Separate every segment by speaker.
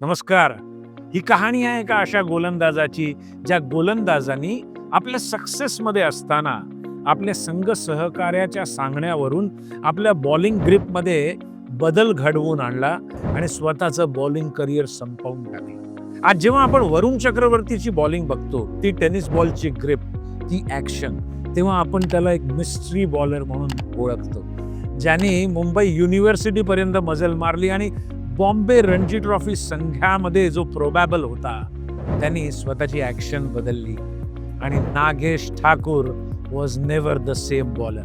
Speaker 1: नमस्कार. ही कहाणी आहे का अशा गोलंदाजाची ज्या गोलंदाजांनी आपल्या सक्सेसमध्ये असताना आपल्या संघ सहकार्याच्या सांगण्यावरून आपल्या बॉलिंग ग्रिपमध्ये बदल घडवून आणला आणि स्वतःचं बॉलिंग करिअर संपवून टाकलं. आज जेव्हा आपण वरुण चक्रवर्तीची बॉलिंग बघतो, ती टेनिस बॉलची ग्रिप, ती ॲक्शन, तेव्हा आपण त्याला एक मिस्ट्री बॉलर म्हणून ओळखतो, ज्याने मुंबई युनिव्हर्सिटीपर्यंत मजल मारली आणि बॉम्बे रणजी ट्रॉफी संघामध्ये जो प्रोबॅबल होता त्यांनी स्वतःची ॲक्शन बदलली आणि Nagesh Thakur was never the same bowler.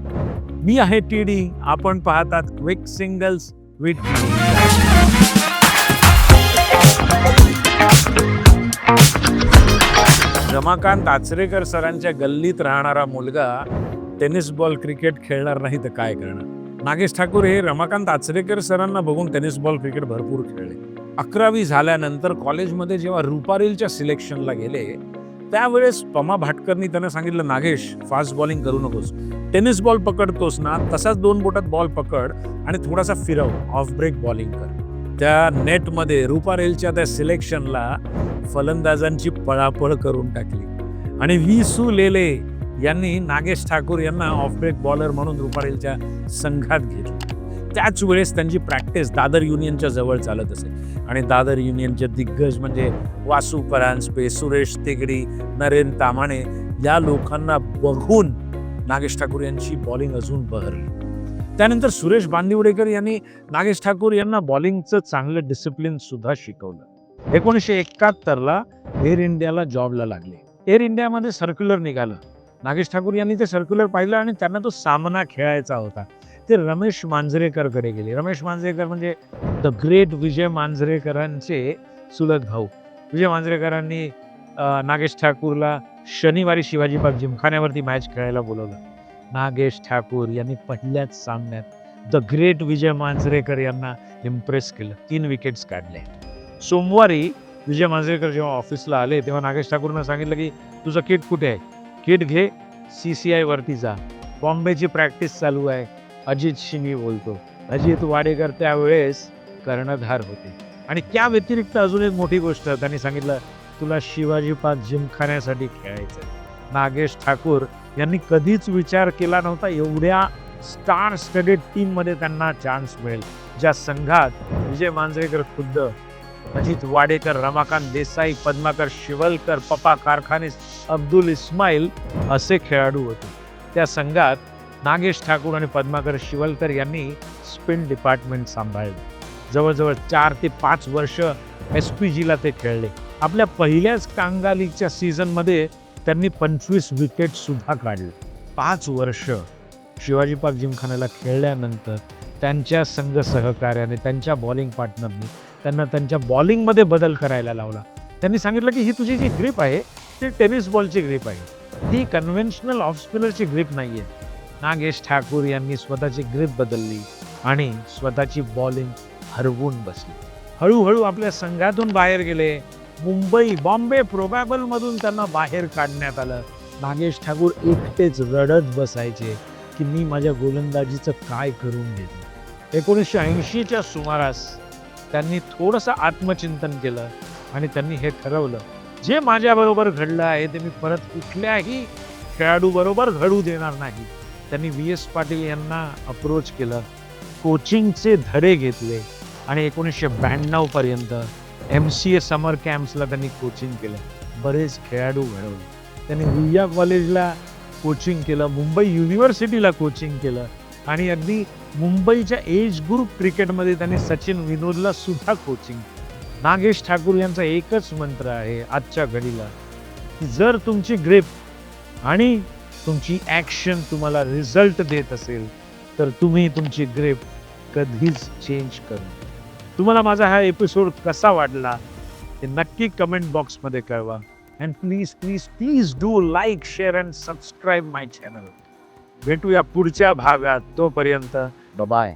Speaker 1: मी आहे टीडी, आपण पाहतात quick singles with Ramakant Achrekar सरांच्या गल्लीत राहणारा मुलगा टेनिस बॉल क्रिकेट खेळणार नाही तर काय करणार. नागेश ठाकूर हे रमाकांत आचरेकर सरांना बघून टेनिस बॉल क्रिकेट भरपूर खेळले. 11वी झाल्यानंतर कॉलेजमध्ये जेव्हा रुपारेलच्या सिलेक्शनला गेले त्यावेळेस पमा भाटकरनी त्यांना सांगितलं, नागेश फास्ट बॉलिंग करू नकोस, टेनिस बॉल पकडतोस ना तसाच 2 बोटात बॉल पकड आणि थोडासा फिरव, ऑफ ब्रेक बॉलिंग कर. त्या नेटमध्ये रुपारेलच्या त्या सिलेक्शनला फलंदाजांची पळापळ करून टाकली आणि विसू लेले यांनी नागेश ठाकूर यांना ऑफ ब्रेक बॉलर म्हणून रुपारेलच्या संघात घेतलं. त्याच वेळेस त्यांची प्रॅक्टिस दादर युनियनच्या जवळ चालत असे आणि दादर युनियनचे दिग्गज म्हणजे वासू परांजपे, सुरेश तिगडी, नरेन तामाणे या लोकांना बघून नागेश ठाकूर यांची बॉलिंग अजून बहरली. त्यानंतर सुरेश बांदिवडेकर यांनी नागेश ठाकूर यांना बॉलिंगचं चांगलं डिसिप्लिन सुद्धा शिकवलं. 1971ला एअर इंडियाला जॉबला लागले. एअर इंडियामध्ये सर्क्युलर निघालं. नागेश ठाकूर यांनी ते सर्क्युलर पाहिलं आणि त्यांना तो सामना खेळायचा होता. ते रमेश मांजरेकरकडे गेले. रमेश मांजरेकर म्हणजे द ग्रेट विजय मांजरेकरांचे चुलत भाऊ. विजय मांजरेकरांनी नागेश ठाकूरला शनिवारी शिवाजी पार्क जिमखान्यावरती मॅच खेळायला बोलवलं. नागेश ठाकूर यांनी पहिल्याच सामन्यात द ग्रेट विजय मांजरेकर यांना इम्प्रेस केलं. 3 विकेट्स काढले. सोमवारी विजय मांजरेकर जेव्हा ऑफिसला आले तेव्हा नागेश ठाकूरनं सांगितलं की तुझं किट कुठे आहे, किट घे, CCI वरती जा, बॉम्बेची प्रॅक्टिस चालू आहे. अजित शिंगी बोलतो. अजित वाडेकर त्यावेळेस कर्णधार होते. आणि त्या व्यतिरिक्त अजून एक मोठी गोष्ट त्यांनी सांगितलं, तुला शिवाजी पार्क जिमखान्यासाठी खेळायचं. नागेश ठाकूर यांनी कधीच विचार केला नव्हता एवढ्या स्टार स्टडेड टीममध्ये त्यांना चान्स मिळेल, ज्या संघात विजय मांजरेकर खुद्द, अजित वाडेकर, रमाकांत देसाई, पद्माकर शिवलकर, पप्पा कारखानीस, अब्दुल इस्माईल असे खेळाडू होते. त्या संघात नागेश ठाकूर आणि पद्माकर शिवलकर यांनी स्पिन डिपार्टमेंट सांभाळले. जवळजवळ 4 ते 5 वर्ष SPGला ते खेळले. आपल्या पहिल्याच कांगा लीगच्या सीझनमध्ये त्यांनी 25 विकेट सुद्धा काढले. 5 वर्ष शिवाजी पार्क जिमखान्याला खेळल्यानंतर त्यांच्या संघ सहकार्याने, त्यांच्या बॉलिंग पार्टनरनी त्यांना त्यांच्या बॉलिंगमध्ये बदल करायला लावला. त्यांनी सांगितलं की ही तुझी जी ग्रिप आहे ती टेनिस बॉलची ग्रिप आहे, ही कन्व्हेन्शनल ऑफ स्पिनरची ग्रिप नाही आहे. नागेश ठाकूर यांनी स्वतःची ग्रिप बदलली आणि स्वतःची बॉलिंग हरवून बसली. हळूहळू आपल्या संघातून बाहेर गेले. मुंबई, बॉम्बे प्रोबॅबलमधून त्यांना बाहेर काढण्यात आलं. नागेश ठाकूर एकटेच रडत बसायचे की मी माझ्या गोलंदाजीचं काय करून घेतलं. 1980च्या सुमारास त्यांनी थोडंसं आत्मचिंतन केलं आणि त्यांनी हे ठरवलं, जे माझ्याबरोबर घडलं आहे ते मी परत कुठल्याही खेळाडूबरोबर घडू देणार नाही. त्यांनी VS पाटील यांना अप्रोच केलं, कोचिंगचे धडे घेतले आणि 1992 पर्यंत MCA समर कॅम्प्सला त्यांनी कोचिंग केलं. बरेच खेळाडू घडवले. त्यांनी विया कॉलेजला कोचिंग केलं, मुंबई युनिव्हर्सिटीला कोचिंग केलं आणि अगदी मुंबईच्या एज ग्रुप क्रिकेटमध्ये त्यांनी सचिन विनोदला सुद्धा कोचिंग. नागेश ठाकूर यांचा एकच मंत्र आहे आजच्या घडीला, की जर तुमची ग्रिप आणि तुमची ॲक्शन तुम्हाला रिझल्ट देत असेल तर तुम्ही तुमची ग्रिप कधीच चेंज करू. तुम्हाला माझा हा एपिसोड कसा वाटला ते नक्की कमेंट बॉक्समध्ये कळवा. And please please please do like, share and subscribe my channel. भेटूया पुढच्या भागात. तोपर्यंत बाय.